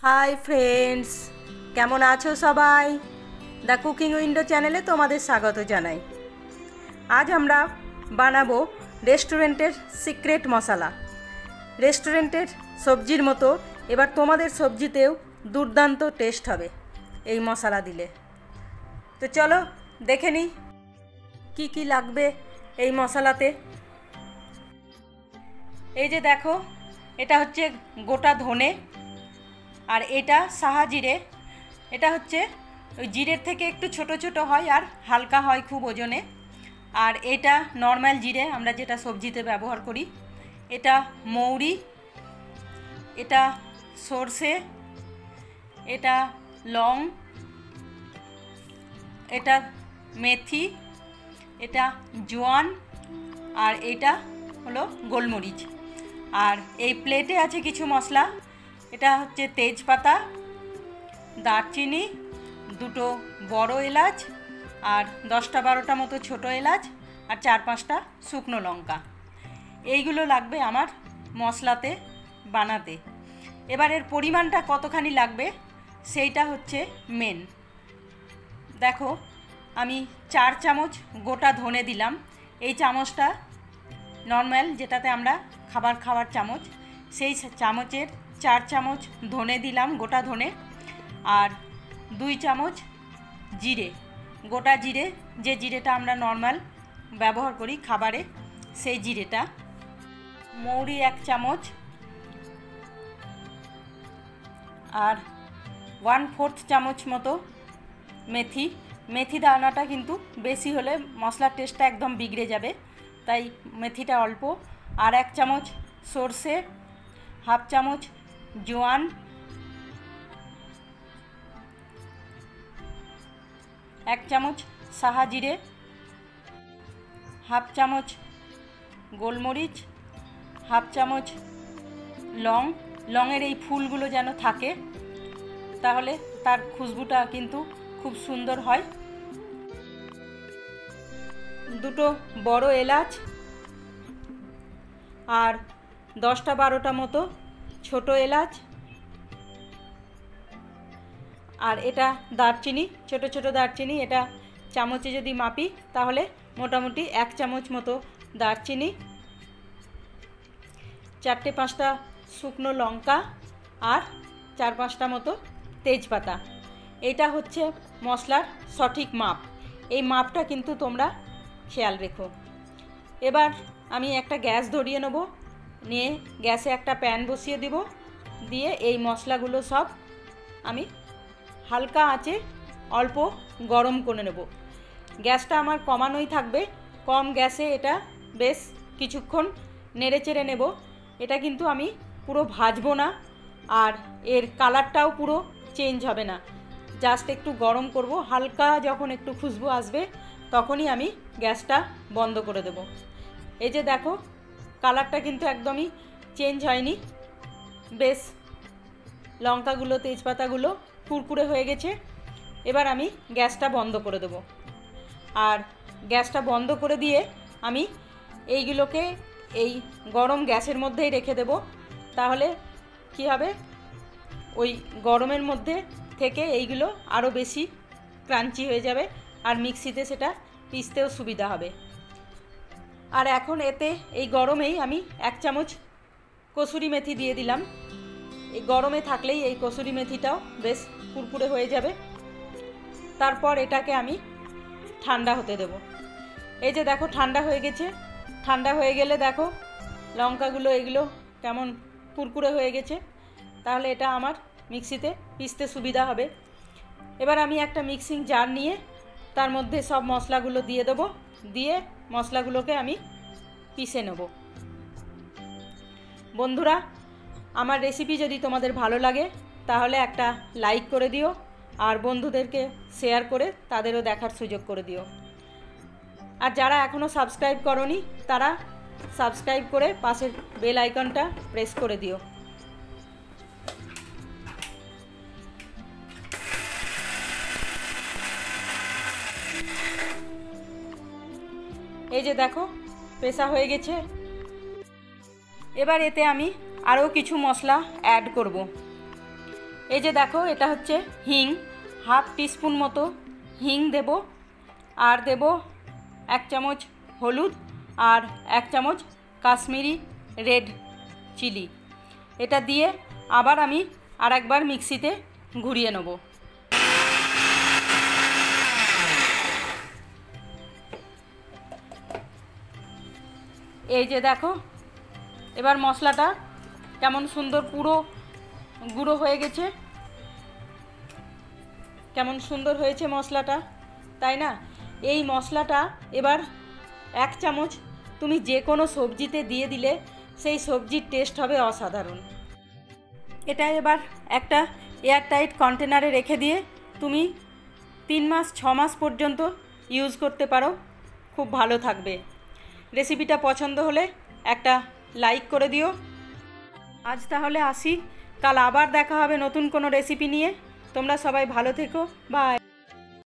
Hi friends, কেমন আছো সবাই? দ্য কুকিং উইন্ডো চ্যানেলে তোমাদের স্বাগত জানাই। আজ আমরা বানাবো রেস্টুরেন্টের সিক্রেট মশলা। রেস্টুরেন্টের সবজির মতো এবার তোমাদের সবজিতেও দুর্দান্ত টেস্ট হবে এই মশলা দিলে। তো চলো দেখে নিই কী কী লাগবে এই মশলাতে। এই যে দেখো, এটা হচ্ছে গোটা ধনে, আর এটা সাহা জিরে। এটা হচ্ছে ওই জিরের থেকে একটু ছোট ছোট হয় আর হালকা হয় খুব ওজনে। আর এটা নর্মাল জিরে, আমরা যেটা সবজিতে ব্যবহার করি। এটা মৌরি, এটা সর্ষে, এটা লং, এটা মেথি, এটা জোয়ান, আর এটা হলো গোলমরিচ। আর এই প্লেটে আছে কিছু মশলা। এটা হচ্ছে তেজপাতা, দারচিনি, দুটো বড় এলাচ, আর 10-12টা মতো ছোটো এলাচ, আর 4-5টা শুকনো লঙ্কা। এইগুলো লাগবে আমার মশলাতে বানাতে। এবার এর পরিমাণটা কতখানি লাগবে সেইটা হচ্ছে মেন। দেখো, আমি 4 চামচ গোটা ধনে দিলাম। এই চামচটা নর্মাল যেটাতে আমরা খাবার খাওয়ার চামচ, সেই চামচের 4 চামচ ধনে দিলাম, গোটা ধনে। আর 2 চামচ জিরে, গোটা জিরে, যে জিরেটা আমরা নর্মাল ব্যবহার করি খাবারে, সেই জিরেটা। মৌরি 1 চামচ, আর 1/4 চামচ মতো মেথি। মেথি দানাটা কিন্তু বেশি হলে মশলার টেস্টটা একদম বিগড়ে যাবে, তাই মেথিটা অল্প। আর 1 চামচ সর্ষে, 1/2 চামচ জোয়ান, 1 চামচ সাহা জিরে, 1/2 চামচ গোলমরিচ, 1/2 চামচ লং। লংয়ের এই ফুলগুলো যেন থাকে, তাহলে তার খুশবুটা কিন্তু খুব সুন্দর হয়। 2টো বড় এলাচ, আর 10-12টা মতো ছোট এলাচ। আর এটা দারচিনি, ছোট ছোট দারচিনি। এটা চামচে যদি মাপি তাহলে মোটামুটি 1 চামচ মতো দারচিনি, 4-5টা শুকনো লঙ্কা, আর 4-5টা মতো তেজপাতা। এটা হচ্ছে মশলার সঠিক মাপ। এই মাপটা কিন্তু তোমরা খেয়াল রেখো। এবার আমি একটা গ্যাস ধরিয়ে নেব, নিয়ে গ্যাসে একটা প্যান বসিয়ে দিব, দিয়ে এই মশলাগুলো সব আমি হালকা আঁচে অল্প গরম করে নেব। গ্যাসটা আমার কমানোই থাকবে, কম গ্যাসে এটা বেশ কিছুক্ষণ নেড়ে চেড়ে নেব। এটা কিন্তু আমি পুরো ভাজবো না, আর এর কালারটাও পুরো চেঞ্জ হবে না, জাস্ট একটু গরম করব। হালকা যখন একটু খুশবু আসবে তখনই আমি গ্যাসটা বন্ধ করে দেব। এই যে দেখো, কালারটা কিন্তু একদমই চেঞ্জ হয়নি, বেশ লঙ্কাগুলো তেজপাতাগুলো কুরকুরে হয়ে গেছে। এবার আমি গ্যাসটা বন্ধ করে দেব। আর গ্যাসটা বন্ধ করে দিয়ে আমি এইগুলোকে এই গরম গ্যাসের মধ্যেই রেখে দেব। তাহলে কি হবে, ওই গরমের মধ্যে থেকে এইগুলো আরও বেশি ক্রাঞ্চি হয়ে যাবে, আর মিক্সিতে সেটা পিষতেও সুবিধা হবে। আর এখন এতে এই গরমেই আমি 1 চামচ কসুরি মেথি দিয়ে দিলাম। এই গরমে থাকলেই এই কসুরি মেথিটাও বেশ কুরকুরে হয়ে যাবে। তারপর এটাকে আমি ঠান্ডা হতে দেব। এই যে দেখো, ঠান্ডা হয়ে গেছে। ঠান্ডা হয়ে গেলে দেখো লঙ্কাগুলো এগুলো কেমন কুরকুরে হয়ে গেছে, তাহলে এটা আমার মিক্সিতে পিষতে সুবিধা হবে। এবার আমি একটা মিক্সিং জার নিয়ে তার মধ্যে সব মশলাগুলো দিয়ে দেবো, দিয়ে মশলাগুলোকে আমি পিষে নেব। বন্ধুরা, আমার রেসিপি যদি তোমাদের ভালো লাগে তাহলে একটা লাইক করে দিও, আর বন্ধুদেরকে শেয়ার করে তাদেরও দেখার সুযোগ করে দিও। আর যারা এখনও সাবস্ক্রাইব করোনি তারা সাবস্ক্রাইব করে পাশের বেল আইকনটা প্রেস করে দিও। এই যে দেখো, পেশা হয়ে গেছে। এবার এতে আমি আরও কিছু মশলা অ্যাড করব। এই যে দেখো, এটা হচ্ছে হিং, হাফ টিস্পুন মতো হিং দেব, আর দেব 1 চামচ হলুদ আর 1 চামচ কাশ্মীরি রেড চিলি। এটা দিয়ে আবার আমি আরেকবার মিক্সিতে ঘুরিয়ে নেব। এই যে দেখো, এবার মশলাটা কেমন সুন্দর পুরো গুঁড়ো হয়ে গেছে, কেমন সুন্দর হয়েছে মশলাটা, তাই না? এই মশলাটা এবার 1 চামচ তুমি যে কোনো সবজিতে দিয়ে দিলে সেই সবজির টেস্ট হবে অসাধারণ। এটা এবার একটা এয়ারটাইট কন্টেনারে রেখে দিয়ে তুমি 3 মাস 6 মাস পর্যন্ত ইউজ করতে পারো, খুব ভালো থাকবে। রেসিপিটা পছন্দ হলে একটা লাইক করে দিও। আজ তাহলে আসি, কাল আবার দেখা হবে নতুন কোনো রেসিপি নিয়ে। তোমরা সবাই ভালো থেকো, বাই।